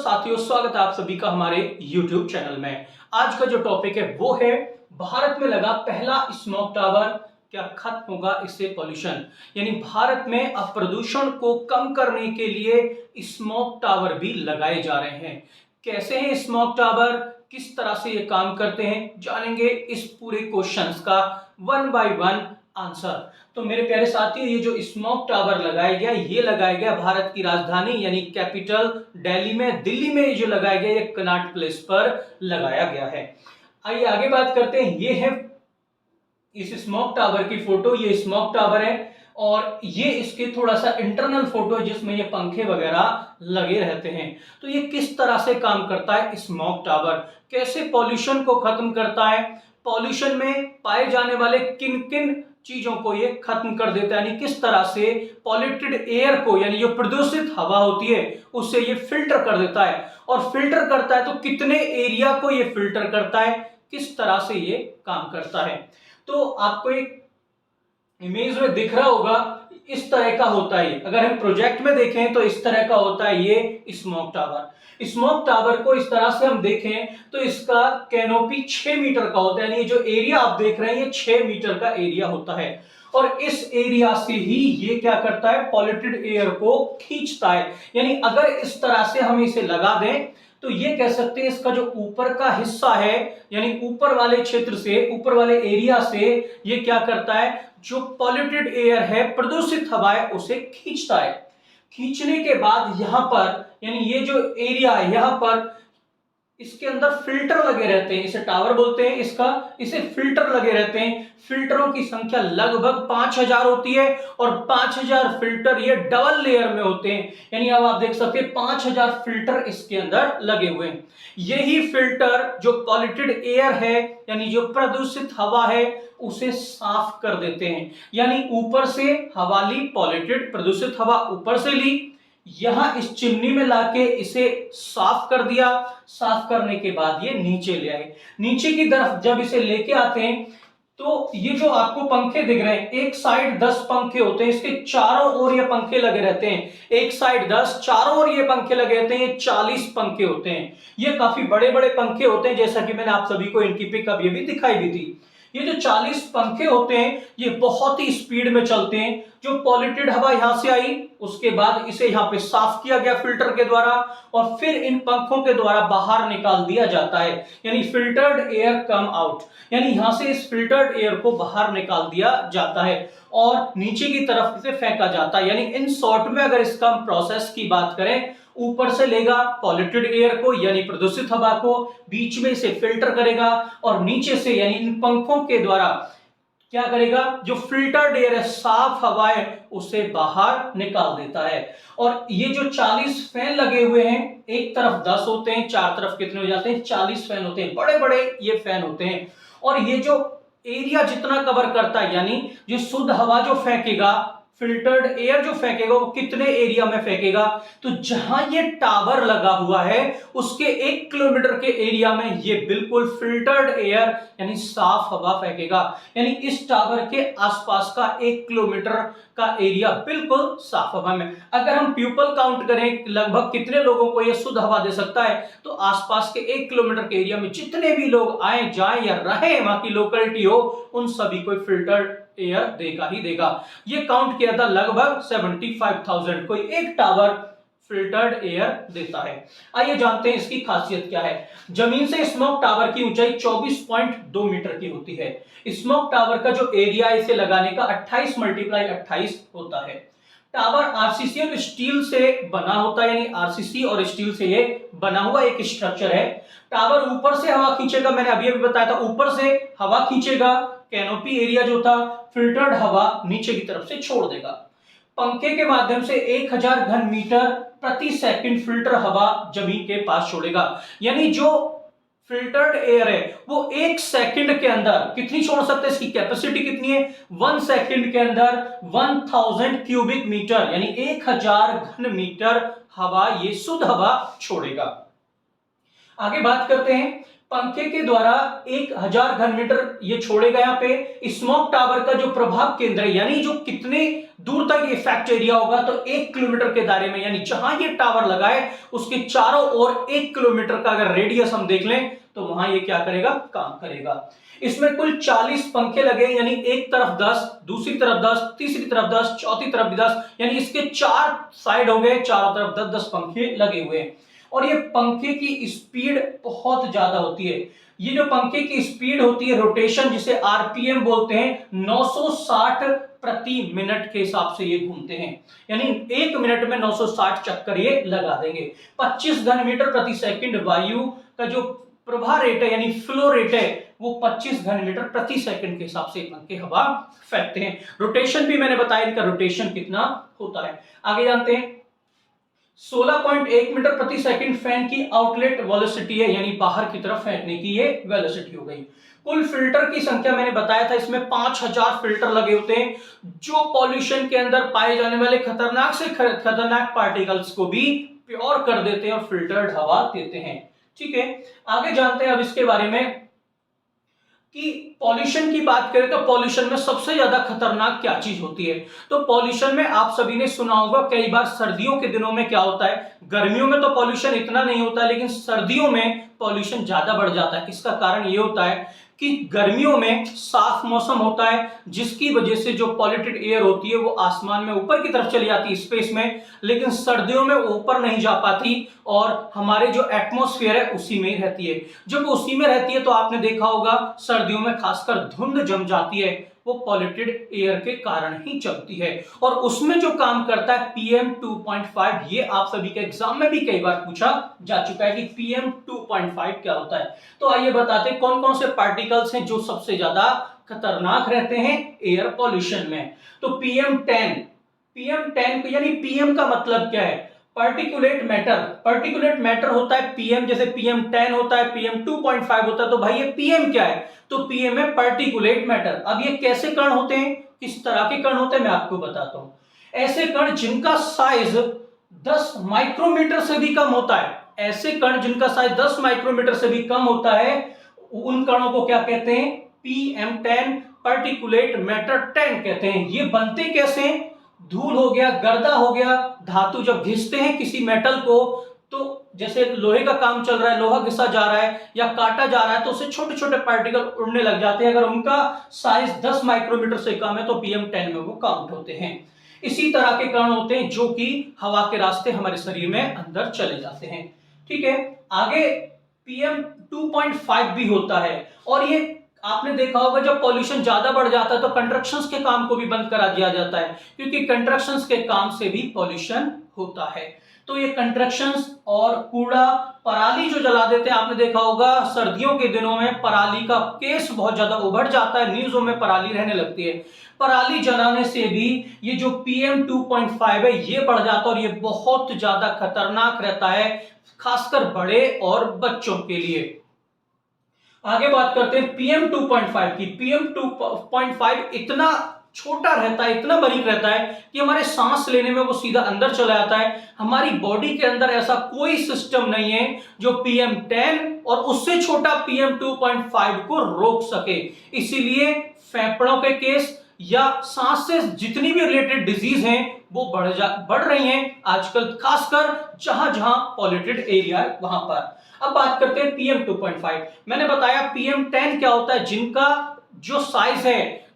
साथियों, स्वागत है आप सभी का हमारे YouTube चैनल में। आज का जो टॉपिक है वो है भारत में लगा पहला स्मोक टावर, क्या खत्म होगा इससे पॉल्यूशन। यानी भारत में अब प्रदूषण को कम करने के लिए स्मोक टावर भी लगाए जा रहे हैं। कैसे हैं स्मोक टावर, किस तरह से ये काम करते हैं, जानेंगे इस पूरे क्वेश्चंस का वन बाय वन आंसर। तो मेरे प्यारे साथियों, ये जो स्मोक टावर लगाया गया, ये लगाया गया भारत की राजधानी यानी कैपिटल दिल्ली में। दिल्ली में जो लगाया गया, ये कनॉट प्लेस पर लगाया गया है। आइए आगे बात करते हैं। ये है इस स्मोक टावर की फोटो। ये स्मोक टावर है और ये इसके थोड़ा सा इंटरनल फोटो है जिसमें ये पंखे वगैरह लगे रहते हैं। तो ये किस तरह से काम करता है स्मोक टावर, कैसे पॉल्यूशन को खत्म करता है, पॉल्यूशन में पाए जाने वाले किन किन चीजों को ये खत्म कर देता है, यानी किस तरह से पॉल्यूटेड एयर को, यानी जो प्रदूषित हवा होती है उससे ये फिल्टर कर देता है। और फिल्टर करता है तो कितने एरिया को ये फिल्टर करता है, किस तरह से ये काम करता है। तो आपको एक इमेज में दिख रहा होगा, इस तरह का होता है। अगर हम प्रोजेक्ट में देखें तो इस तरह का होता है ये स्मोक टावर। स्मोक टावर को इस तरह से हम देखें तो इसका कैनोपी 6 मीटर का होता है, यानी जो एरिया आप देख रहे हैं ये 6 मीटर का एरिया होता है। और इस एरिया से ही ये क्या करता है, पॉल्यूटेड एयर को खींचता है। यानी अगर इस तरह से हम इसे लगा दें तो ये कह सकते हैं इसका जो ऊपर का हिस्सा है, यानी ऊपर वाले क्षेत्र से, ऊपर वाले एरिया से ये क्या करता है, जो पॉल्यूटेड एयर है, प्रदूषित हवा है, उसे खींचता है। खींचने के बाद यहां पर, यानी ये जो एरिया है यहां पर, इसके अंदर फिल्टर लगे रहते हैं, इसे टावर बोलते हैं इसका, इसे फिल्टर लगे रहते हैं। फिल्टरों की संख्या लगभग 5000 होती है और 5000 फिल्टर ये डबल लेयर में होते हैं। यानी अब आप देख सकते हैं 5000 फिल्टर इसके अंदर लगे हुए हैं। यही फिल्टर जो पॉल्यूटेड एयर है, यानी जो प्रदूषित हवा है, उसे साफ कर देते हैं। यानी ऊपर से हवा ली, पॉल्यूटेड प्रदूषित हवा ऊपर से ली, यहां इस चिमनी में लाके इसे साफ कर दिया। साफ करने के बाद ये नीचे ले आए। नीचे की तरफ जब इसे लेके आते हैं तो ये जो आपको पंखे दिख रहे हैं, एक साइड 10 पंखे होते हैं, इसके चारों ओर ये पंखे लगे रहते हैं। एक साइड 10, चारों ओर ये पंखे लगे रहते हैं, ये 40 पंखे होते हैं। ये काफी बड़े बड़े पंखे होते हैं, जैसा कि मैंने आप सभी को इनकी पिक अभी भी दिखाई भी थी। ये जो 40 पंखे होते हैं ये बहुत ही स्पीड में चलते हैं। जो पॉल्यूटेड हवा यहां से आई, उसके बाद इसे यहां पे साफ किया गया फिल्टर के द्वारा और फिर इन पंखों के द्वारा बाहर निकाल दिया जाता है, यानी फिल्टर्ड एयर कम आउट। यानी यहां से इस फिल्टर्ड एयर को बाहर निकाल दिया जाता है और नीचे की तरफ इसे फेंका जाता है। यानी इन शॉर्ट में अगर इसका प्रोसेस की बात करें, ऊपर से लेगा पॉल्यूटेड एयर को, यानी प्रदूषित हवा को, बीच में से फिल्टर करेगा और नीचे से यानी इन पंखों के द्वारा क्या करेगा, जो फिल्टर्ड एयर है, साफ हवा है, उसे बाहर निकाल देता है। और ये जो 40 फैन लगे हुए हैं, एक तरफ 10 होते हैं, चार तरफ कितने हो जाते हैं, 40 फैन होते हैं। बड़े बड़े ये फैन होते हैं और ये जो एरिया जितना कवर करता है, यानी जो शुद्ध हवा जो फेंकेगा, फिल्टर्ड एयर जो फेंकेगा, वो कितने एरिया में फेंकेगा, तो जहां ये टावर लगा हुआ है उसके 1 किलोमीटर के एरिया में ये बिल्कुल फिल्टर्ड एयर यानी साफ हवा फेंकेगा। यानी इस टावर के आसपास का 1 किलोमीटर का एरिया बिल्कुल साफ हवा में। अगर हम पीपल काउंट करें लगभग कितने लोगों को ये शुद्ध हवा दे सकता है, तो आसपास के 1 किलोमीटर के एरिया में जितने भी लोग आए जाएं या रहें, वहां की लोकेलिटी हो, उन सभी को फिल्टर्ड एयर देगा ही देगा। ये काउंट किया था लगभग 75,000 कोई एक टावर फिल्टर्ड एयर देता है। आइए जानते हैं इसकी खासियत क्या है। जमीन से स्मोक टावर की ऊंचाई 24.2 मीटर की होती है। स्मोक टावर का जो एरिया इसे लगाने का 28 × 28 होता है। टावर आरसीसी और स्टील से बना होता है, यानी आरसीसी और स्टील से ये बना हुआ एक स्ट्रक्चर है। टावर ऊपर से हवा खींचेगा, मैंने अभी अभी बताया था, ऊपर से हवा खींचेगा, कैनोपी एरिया जो था, फिल्टर्ड हवा नीचे की तरफ से छोड़ देगा। पंखे के माध्यम से 1000 घन मीटर प्रति सेकंड फिल्टर हवा जमीन के पास छोड़ेगा। यानी जो फिल्टर्ड एयर है वो 1 सेकंड के अंदर कितनी छोड़ सकते हैं, इसकी कैपेसिटी कितनी है, 1 सेकंड के अंदर 1000 क्यूबिक मीटर यानी 1000 घन मीटर हवा, ये शुद्ध हवा छोड़ेगा। आगे बात करते हैं, पंखे के द्वारा 1000 घन मीटर ये छोड़ेगा। यहाँ पे स्मोक टावर का जो प्रभाव केंद्र है, यानी जो कितने दूर तक इफेक्ट एरिया होगा तो 1 किलोमीटर के दायरे में, यानी जहां ये टावर लगा है उसके चारों ओर 1 किलोमीटर का अगर रेडियस हम देख लें तो वहां ये क्या करेगा, काम करेगा। इसमें कुल 40 पंखे लगे, यानी एक तरफ 10, दूसरी तरफ 10, तीसरी तरफ 10, चौथी तरफ भी 10, यानी इसके 4 साइड हो गए, चारों तरफ 10-10 पंखे लगे हुए हैं। और ये पंखे की स्पीड बहुत ज्यादा होती है। ये जो पंखे की स्पीड होती है रोटेशन, जिसे आरपीएम बोलते हैं, 960 प्रति मिनट के हिसाब से ये घूमते हैं, यानी 1 मिनट में 960 चक्कर ये लगा देंगे। 25 घन मीटर प्रति सेकंड वायु का जो प्रवाह रेट है, यानी फ्लो रेट है, वो 25 घन मीटर प्रति सेकंड के हिसाब से पंखे हवा फेंकते हैं। रोटेशन भी मैंने बताया, इनका रोटेशन कितना होता है। आगे जानते हैं, 16.1 मीटर प्रति सेकंड फैन की आउटलेट वेलोसिटी है, यानी बाहर की तरफ फेंकने की ये वेलोसिटी हो गई। कुल फिल्टर की संख्या मैंने बताया था, इसमें 5000 फिल्टर लगे होते हैं, जो पॉल्यूशन के अंदर पाए जाने वाले खतरनाक से खतरनाक पार्टिकल्स को भी प्योर कर देते हैं और फिल्टर्ड हवा देते हैं। ठीक है, आगे जानते हैं अब इसके बारे में कि पॉल्यूशन की बात करें तो पॉल्यूशन में सबसे ज्यादा खतरनाक क्या चीज होती है। तो पॉल्यूशन में आप सभी ने सुना होगा, कई बार सर्दियों के दिनों में क्या होता है, गर्मियों में तो पॉल्यूशन इतना नहीं होता है, लेकिन सर्दियों में पॉल्यूशन ज्यादा बढ़ जाता है। इसका कारण ये होता है कि गर्मियों में साफ मौसम होता है, जिसकी वजह से जो पॉल्यूटेड एयर होती है वो आसमान में ऊपर की तरफ चली जाती है, स्पेस में, लेकिन सर्दियों में ऊपर नहीं जा पाती और हमारे जो एटमॉस्फेयर है उसी में ही रहती है। जब उसी में रहती है तो आपने देखा होगा सर्दियों में खासकर धुंध जम जाती है, वो पॉल्यूटेड एयर के कारण ही चलती है। और उसमें जो काम करता है PM 2.5, ये आप सभी के एग्जाम में भी कई बार पूछा जा चुका है कि PM 2.5 क्या होता है। तो आइए बताते हैं कौन कौन से पार्टिकल्स हैं जो सबसे ज्यादा खतरनाक रहते हैं एयर पॉल्यूशन में। तो PM10 यानी PM का मतलब क्या है, पार्टिकुलेट मैटर। पार्टिकुलेट मैटर होता है PM, जैसे PM10 होता है, PM 2.5 होता है। तो भाई ये PM क्या है, तो PM है पार्टिकुलेट मैटर। अब ये कैसे कण होते हैं, किस तरह के कण होते हैं, मैं आपको बताता हूं। ऐसे कण जिनका साइज 10 माइक्रोमीटर से भी कम होता है, ऐसे कण जिनका साइज 10 माइक्रोमीटर से भी कम होता है, उन कणों को क्या कहते हैं, PM10 पार्टिकुलेट मैटर 10 कहते हैं। ये बनते कैसे हैं, धूल हो गया, गर्दा हो गया, धातु जब घिसते हैं किसी मेटल को, तो जैसे लोहे का काम चल रहा है, लोहा घिसा जा रहा है या काटा जा रहा है, तो उससे छोटे छोटे पार्टिकल उड़ने लग जाते हैं। अगर उनका साइज 10 माइक्रोमीटर से कम है तो PM10 में वो काउंट होते हैं। इसी तरह के कण होते हैं जो कि हवा के रास्ते हमारे शरीर में अंदर चले जाते हैं। ठीक है, आगे PM 2.5 भी होता है। और ये आपने देखा होगा जब पॉल्यूशन ज्यादा बढ़ जाता है तो कंस्ट्रक्शंस के काम को भी बंद करा दिया जाता है, क्योंकि कंस्ट्रक्शंस के काम से भी पॉल्यूशन होता है। तो ये कंस्ट्रक्शंस और कूड़ा, पराली जो जला देते हैं, आपने देखा होगा सर्दियों के दिनों में पराली का केस बहुत ज्यादा उभर जाता है, न्यूज़ों में पराली रहने लगती है। पराली जलाने से भी ये जो PM 2.5 है ये बढ़ जाता है और ये बहुत ज्यादा खतरनाक रहता है, खासकर बड़े और बच्चों के लिए। आगे बात करते हैं PM 2.5 की। PM 2.5 इतना छोटा रहता है, इतना बारीक रहता है कि हमारे सांस लेने में वो सीधा अंदर चला जाता है। हमारी बॉडी के अंदर ऐसा कोई सिस्टम नहीं है जो PM10 और उससे छोटा PM 2.5 को रोक सके। इसीलिए फेफड़ों के केस या सांस से जितनी भी रिलेटेड डिजीज हैं वो बढ़ रही हैं आजकल, खासकर जहां जहां पॉल्यूटेड एरिया है वहां पर। अब बात करते हैं PM 2.5। मैंने बताया PM10 क्या होता है, जिनका जो साइज है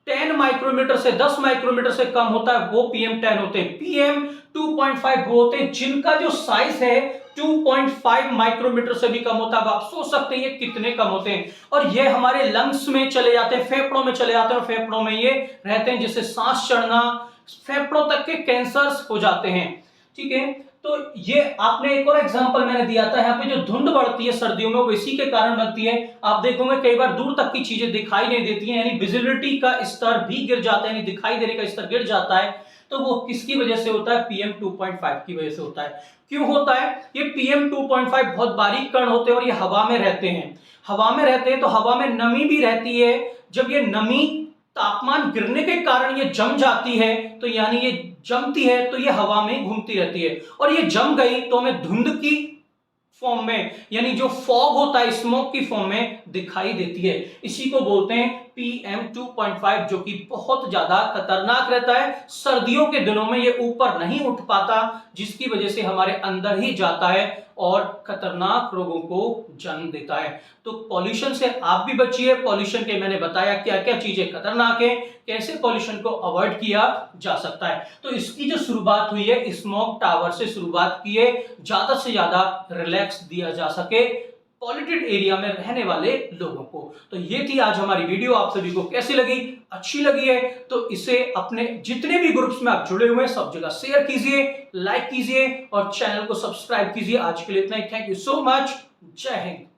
10 माइक्रोमीटर से 10 माइक्रोमीटर से कम होता है वो PM10 होते हैं। PM 2.5 वो होते हैं जिनका जो साइज है 2.5 माइक्रोमीटर से भी कम होता है। आप सोच सकते हैं ये कितने कम होते हैं, और ये हमारे लंग्स में चले जाते हैं, फेफड़ों में चले जाते हैं, और फेफड़ों में ये रहते हैं, जिससे सांस चढ़ना, फेफड़ों तक के कैंसर्स हो जाते हैं। ठीक है, तो ये आपने एक और एग्जांपल मैंने दिया था, यहाँ पे जो धुंध बढ़ती है सर्दियों में वो इसी के कारण बनती है। आप देखोगे कई बार दूर तक की चीजें दिखाई नहीं देती हैं, यानी विजिबिलिटी का स्तर भी गिर जाता है, यानी दिखाई देने का स्तर गिर जाता है। तो वो किसकी वजह से होता है, PM 2.5 की वजह से होता है। क्यों होता है, ये PM 2.5 बहुत बारीक कण होते हैं और ये हवा में रहते हैं। हवा में रहते हैं तो हवा में नमी भी रहती है। जब ये नमी तापमान गिरने के कारण ये जम जाती है, तो यानी ये जमती है तो ये हवा में घूमती रहती है, और ये जम गई तो हमें धुंध की फॉर्म में, यानी जो फॉग होता है स्मोक की फॉर्म में दिखाई देती है। इसी को बोलते हैं PM 2.5, जो कि बहुत ज्यादा खतरनाक रहता है। सर्दियों के दिनों में ये ऊपर नहीं उठ पाता, जिसकी वजह से हमारे अंदर ही जाता है और खतरनाक रोगों को जन्म देता है। तो पॉल्यूशन से आप भी बचिए। पॉल्यूशन के मैंने बताया क्या क्या चीजें खतरनाक है, कैसे पॉल्यूशन को अवॉइड किया जा सकता है। तो इसकी जो शुरुआत हुई है स्मोक टावर से शुरुआत की है, ज्यादा से ज्यादा रिलैक्स दिया जा सके पॉल्यूटेड एरिया में रहने वाले लोगों को। तो ये थी आज हमारी वीडियो। आप सभी को कैसी लगी? अच्छी लगी है तो इसे अपने जितने भी ग्रुप्स में आप जुड़े हुए हैं सब जगह शेयर कीजिए, लाइक कीजिए और चैनल को सब्सक्राइब कीजिए। आज के लिए इतना ही। Thank you so much. जय हिंद।